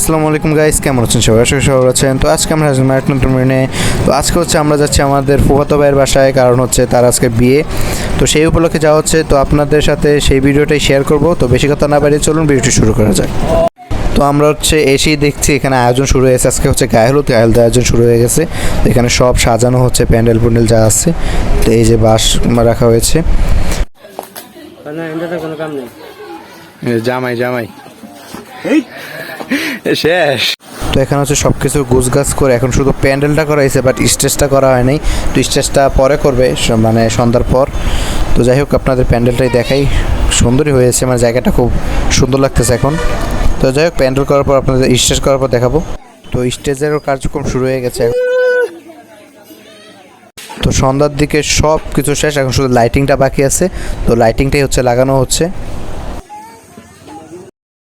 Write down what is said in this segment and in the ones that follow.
আসসালামু আলাইকুম গাইস, কেমন আছেন সবাই? আশা করি সবাই আছেন। তো আজকে আমরা হাজির একটা নতুন ভিডিও। তো আজকে হচ্ছে আমরা যাচ্ছি আমাদের ফুফাতো ভাইয়ের বাসায়, কারণ হচ্ছে তার আজকে বিয়ে। তো সেই উপলক্ষে যাওয়া হচ্ছে। তো আপনাদের সাথে সেই ভিডিওটাই শেয়ার করব। তো বেশি কথা না বাড়িয়ে চলুন ভিডিওটি শুরু করা যাক। তো আমরা হচ্ছে এসেই দেখছি এখানে আয়োজন শুরু হয়েছে। আজকে হচ্ছে গায়ে হলুদ আয়োজন শুরু হয়ে গেছে। তো এখানে সব সাজানো হচ্ছে, প্যান্ডেল প্যান্ডেল যা আছে। তো এই যে বাঁশ রাখা হয়েছে। কোনো কাম নেই। জামাই জামাই শেষ। তো এখানে হচ্ছে সব কিছু গুছগাছ করে এখন শুধু প্যান্ডেলটা করা হয়েছে, বাট স্টেজটা করা হয় নাই। তো স্টেজটা পরে করবে, মানে সন্ধ্যার পর। তো যাই হোক, আপনাদের প্যান্ডেলটাই দেখাই। সুন্দরই হয়েছে, মানে জায়গাটা খুব সুন্দর লাগতেছে এখন। তো যাই হোক, প্যান্ডেল করার পর আপনাদের স্টেজ করার পর দেখাবো। তো স্টেজেরও কার্যক্রম শুরু হয়ে গেছে। তো সন্ধ্যার দিকে সব কিছু শেষ, এখন শুধু লাইটিংটা বাকি আছে। তো লাইটিংটাই হচ্ছে লাগানো হচ্ছে।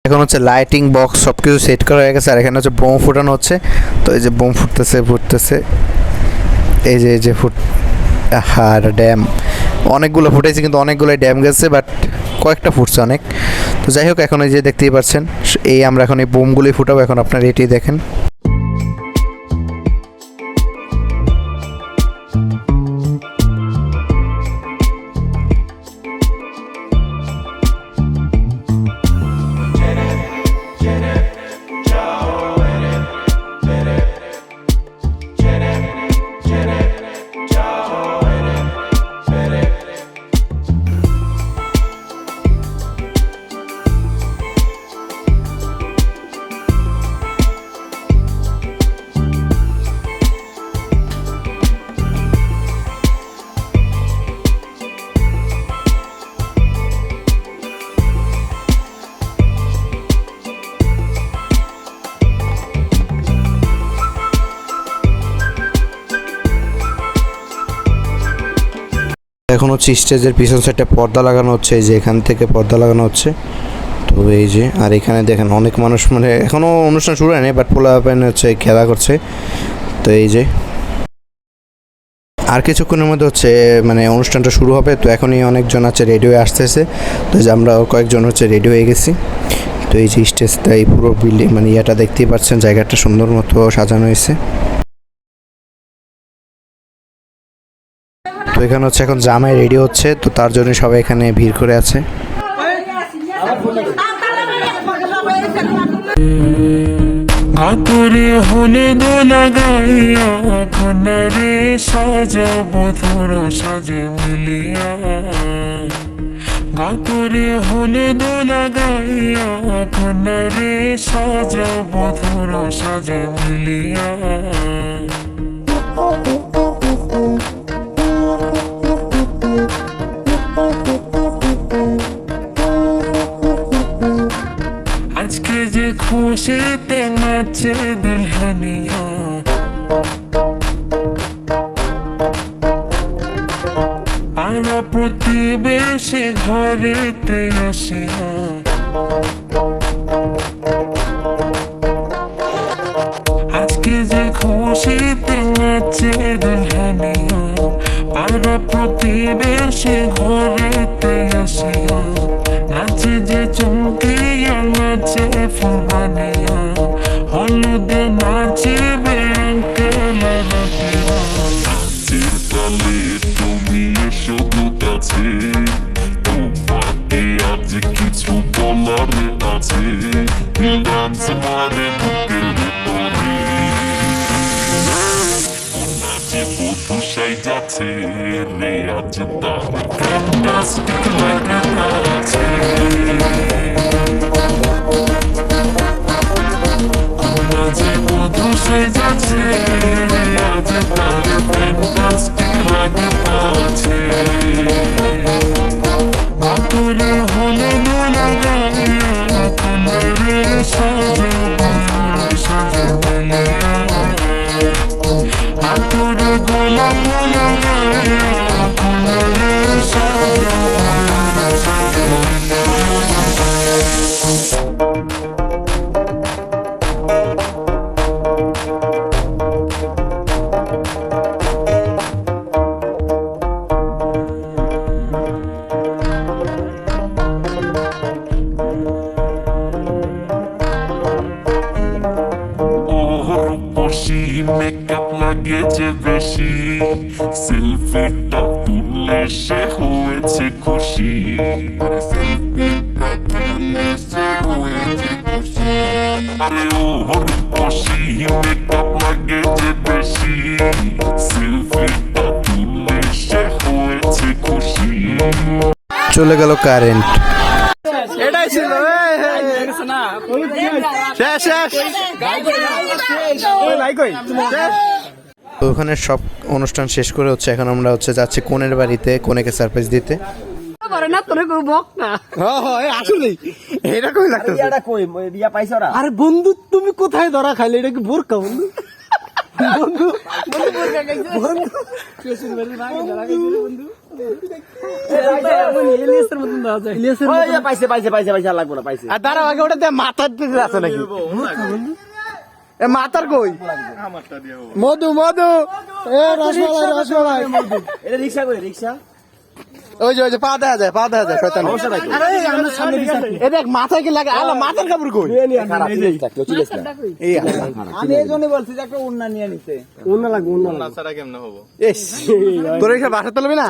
এখন হচ্ছে লাইটিং বক্স সব কিছু সেট করা হয়ে গেছে। আর এখানে হচ্ছে বোম ফুটানো হচ্ছে। তো এই যে বোম ফুটতেছে এই যে আর ড্যাম অনেকগুলো ফুটেছে, কিন্তু অনেকগুলোই ড্যাম গেছে, বাট কয়েকটা ফুটছে অনেক। তো যাই হোক, এখন এই যে দেখতেই পাচ্ছেন, এই আমরা এখন এই বোমগুলোই ফুটাবো। এখন আপনারা এটি দেখেন। এখন হচ্ছে স্টেজের পিছন সাইডে পর্দা লাগানো হচ্ছে। এই যে এখান থেকে পর্দা লাগানো হচ্ছে। তো এই যে, আর এখানে দেখেন অনেক মানুষ, মানে এখনও অনুষ্ঠান শুরু হয়নি, বাট পোলা প্যানে হচ্ছে খেলা করছে। তো এই যে আর কিছুক্ষণের মধ্যে হচ্ছে মানে অনুষ্ঠানটা শুরু হবে। তো এখনই অনেকজন আছে রেডি হয়ে আসতেছে। তো যে আমরা কয়েকজন হচ্ছে রেডি হয়ে গেছি। তো এই যে স্টেজটা, এই পুরো বিল্ডিং মানে ইয়াটা দেখতেই পাচ্ছেন, জায়গাটা সুন্দর মতো সাজানো হয়েছে। তো এখানে হচ্ছে এখন জামাই রেডি হচ্ছে। তো তার জন্য সবাই এখানে ভিড় করে আছে। আতরে হলে দোলা গাইয়া কন্যারে সাজাবো তোর সাজে মিলিয়া। গাতরে হলে দোলা গাইয়া কন্যারে সাজাবো তোর সাজে মিলিয়া। আজকে যে খুশিতে নাচে দুলহানিয়া, পাড়া প্রতিবেশী ঘরেতে আসিয়া। আজকে যে খুশিতে নাচে দুলহানিয়া, পাড়া প্রতিবেশী ঘরেতে আসিয়া। নাচে যে চমকিয়া নাচে ফুলবানিয়া, হলুদে নাচিবে আঙ্কেলে রাখিয়া। নাচের তালে তুমি এসো কাছে, তোমাকে আজ কিছু বলার আছে। ডান্স মারে বুকের ভেতরে, নাচে বধূ সাইজাছে রে আজ তার ফ্যান্টাস্টিক লাগে আছে। নাচে বধূ সাইজাছে রে আজ তার ফ্যান্টাস্টিক লাগে আছে। আতরে হলে দোলা গাইয়া কন্যারে সাজাবো সাজে মিলিয়া। আতরে গোলাপ গোলা গাইয়া কন্যারে সাজাবো সাজে মিলিয়া। খুশি মেকআপ লাগে যে বেশি সেলফিটা তুললে সে হয়েছে খুশি আরে সেলফিটা তুললে সে হয়েছে খুশি আরে ওর খুশি মেকআপ লাগে যে বেশি সেলফিটা তুললে সে হয়েছে খুশি চলে গেল কারেন্ট। এটাই ছিল শেষ শেষ তো ওখানে সব অনুষ্ঠান শেষ করে হচ্ছে এখন আমরা হচ্ছে যাচ্ছি কনের বাড়িতে কনেকে সারপ্রাইজ দিতে। আসলে এরকমই লাগতো। আরে বন্ধু তুমি কোথায় ধরা খাইলে? এটা কি বোরকা বন্ধু? বন্ধু দাঁড়াও আগে ওটা মাথার দিকে আছে নাকি? এ মাথার কই? মধু মধু এ রসমালাই রসমালাই এটা রিক্সা করে রিক্সা ওই যে পা দেখা যায় শয়তান। এ দেখ মাথায় কি লাগে? আলা মাথার কাপড় কই? আমি এই জন্য বলছি যে একটা উন্না নিয়ে নিতে। উন্না লাগবে উন্না ছাড়া কেমনে হবো? তোর এখানে বাসা তুলবি না?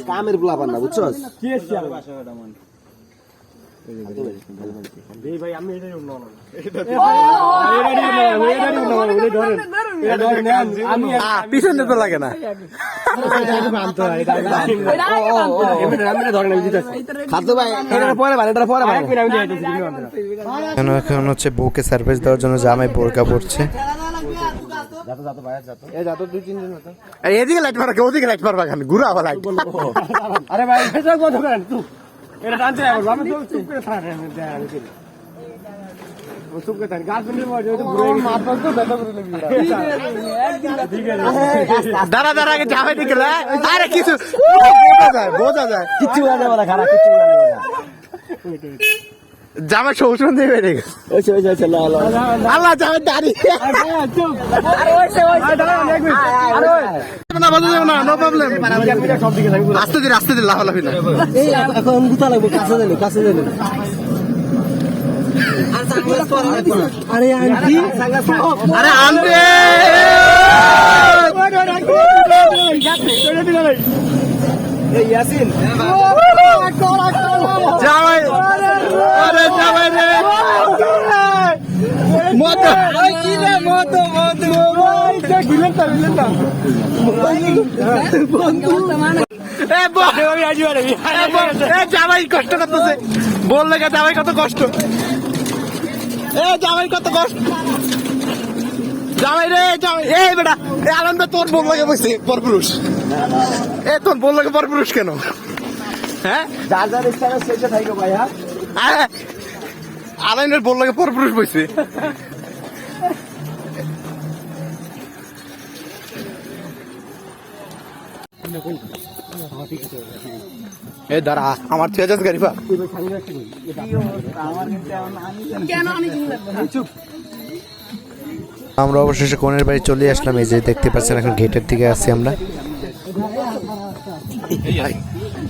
কামের গুলা পান না বুঝছস? পিছনে তো লাগে না। এখন হচ্ছে বউকে সারপ্রাইজ দেওয়ার জন্য জামাই বোরকা পড়ছে। এদিকে লাইট মারা ওদিকে লাইট মারবা কেন? ঘুরা আবার লাইট। আরে ভাই বন্ধ করেন তুই এটা টানতে যাবো। আমি তো চুপ করে থাকি। চুপ করে থাকি গাছ বন্ধ করে মাথা তো ব্যথা করে দাঁড়া দাঁড়া আগে যাবে দিকে। আরে কিছু বোঝা যায় কিছু যাবে না খারাপ কিছু জামা শোষণ দেবে রে। আল্লাহ জামা দাঁড়ি আস্তে দিন আস্তে দিন লাফালাফি না। এখন গুতা লাগবে কাছে দিলে কাছে দিলে। আরে আন্টি আরে আন্টি ইয়াসিন জামাই আরে জামাই রে মতো কি রে মতো মতো দিলেন না বন্ধু এ জামাই কষ্ট করতেছে। বললে জামাই কত কষ্ট। এ জামাই কত কষ্ট। জামাই রে জামাই এ বেটা এ আনন্দ তোর বল লাগে বসে পরপুরুষ। এ তোর বল লাগে পরপুরুষ কেন? হ্যাঁ যার যার ইচ্ছা সেটা থাকো ভাই। হ্যাঁ আলাইনের বল লাগে পরপুরুষ বসে। এ দাঁড়া আমার তেজাজ গাড়ি আমরা অবশেষে কনের বাড়ি চলে আসলাম। এই যে দেখতে পাচ্ছেন এখন গেটের দিকে আছি আমরা।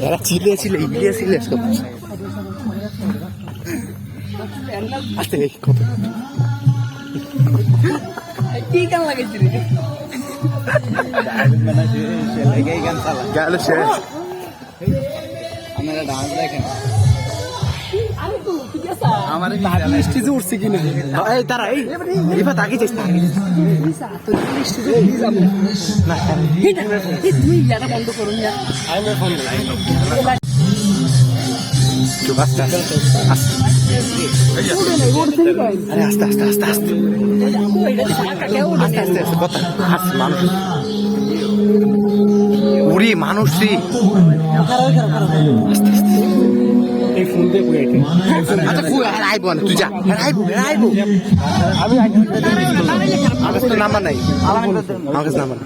এরা চিলে ছিল ইলিয়া ছিল কি গান লাগাইছিস রে? গেল শেষ। আপনারা ডান্স দেখেন আমার স্টেজ উঠছে কিনা? এই তারা এই রিফা তাকে যাস না তুই এটা বন্ধ করুন না। আমি ফোন দিই তো বাস্তা আস্তে আস্তে আস্তে আস্তে কথা মানুষ উড়ি মানুষ রে এই ফোন দিয়ে পুরো আচ্ছা ফুল আইবো না তুই যা আইবো আমি আমার তো নাম্বার নাই। আমার কাছে নাম্বার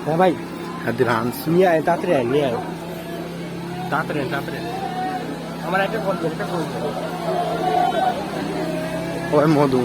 হ্যাঁ ভাই অ্যাডভান্স নিয়ে আয় তাড়াতাড়ি আয় নিয়ে আয় তাড়াতাড়ি আমার একটা ফোন ওই মধু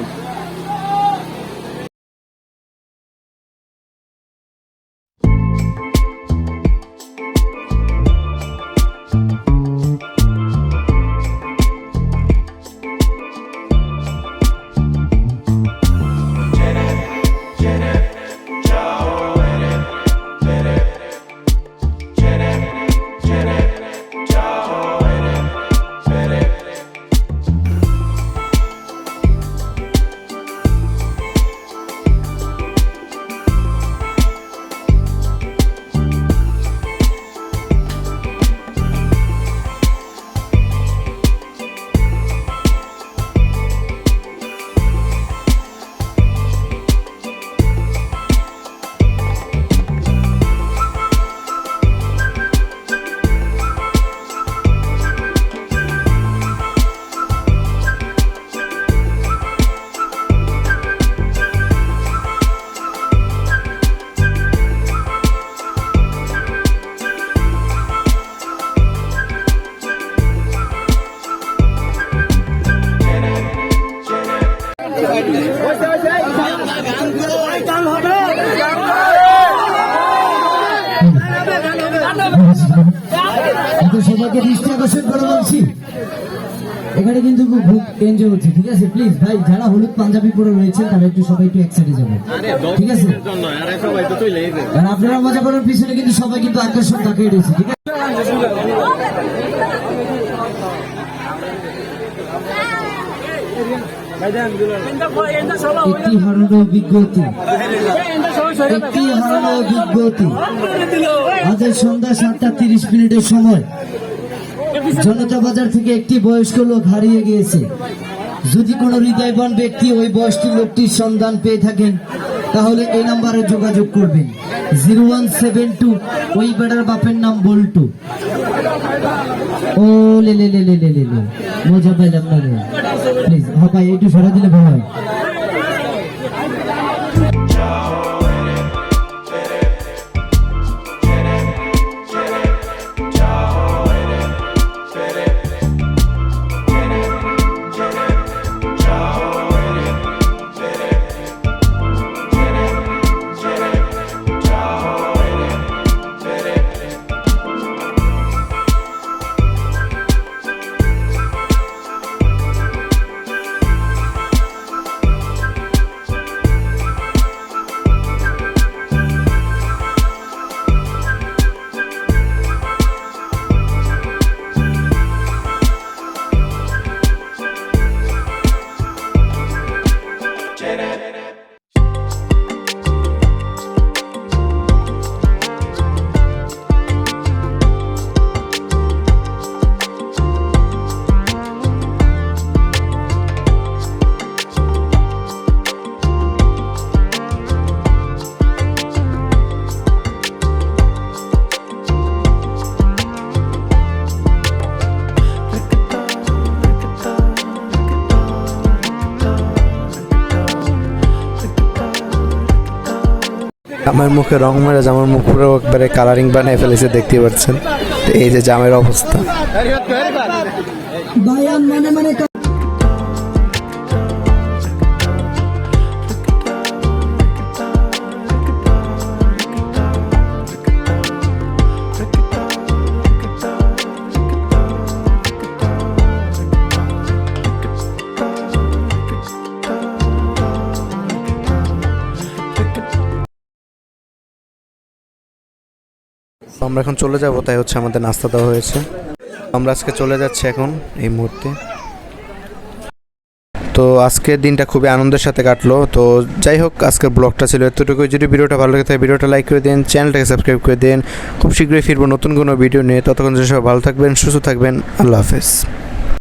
এত সবাইকে দৃষ্টি আকর্ষণ করে বলছি, এখানে কিন্তু খুব এনজয় হচ্ছে, ঠিক আছে? প্লিজ ভাই, যারা হলুদ পাঞ্জাবি পরে রয়েছেন তারা একটু সবাই একটু এক সাইডে যাবেন, ঠিক আছে? আর আপনারা মজা করার পিছনে কিন্তু সবাই কিন্তু আকর্ষণ তাকিয়ে রয়েছে, ঠিক আছে? একটি হারানো বিজ্ঞপ্তি, একটি হারানো বিজ্ঞপ্তি। আজ সন্ধ্যা 7:30 সময় জনতা বাজার থেকে একটি বয়স্ক লোক হারিয়ে গিয়েছে। যদি কোনো হৃদয়বান ব্যক্তি ওই বয়স্ক লোকটির সন্ধান পেয়ে থাকেন তাহলে এই নাম্বারে যোগাযোগ করবেন 0172। ওই বেটার বাপের নাম বল্টু। ও লে লে লে লে লে লে লে, মজা পাইলাম না রে। প্লিজ ভাই একটু সরা দিলে ভালো হয়। আমার মুখে রং মেরে আমার মুখ পুরো একবারে কালারিং বানিয়ে ফেলেছে, দেখতে পাচ্ছেন। তো এই যে জামের অবস্থা। বায়ান মানে মানে আমরা এখন চলে যাব, তাই হচ্ছে আমাদের নাস্তা দেওয়া হয়েছে। আমরা আজকে চলে যাচ্ছি এখন এই মুহূর্তে। তো আজকের দিনটা খুবই আনন্দের সাথে কাটলো। তো যাই হোক, আজকের ব্লগটা ছিল এতটুকুই। যদি ভিডিওটা ভালো লাগে তাহলে ভিডিওটা লাইক করে দিন, চ্যানেলটাকে সাবস্ক্রাইব করে দিন। খুব শীঘ্রই ফিরবো নতুন কোনো ভিডিও নিয়ে। ততক্ষণ সবাই ভালো থাকবেন, সুস্থ থাকবেন। আল্লাহ হাফেজ।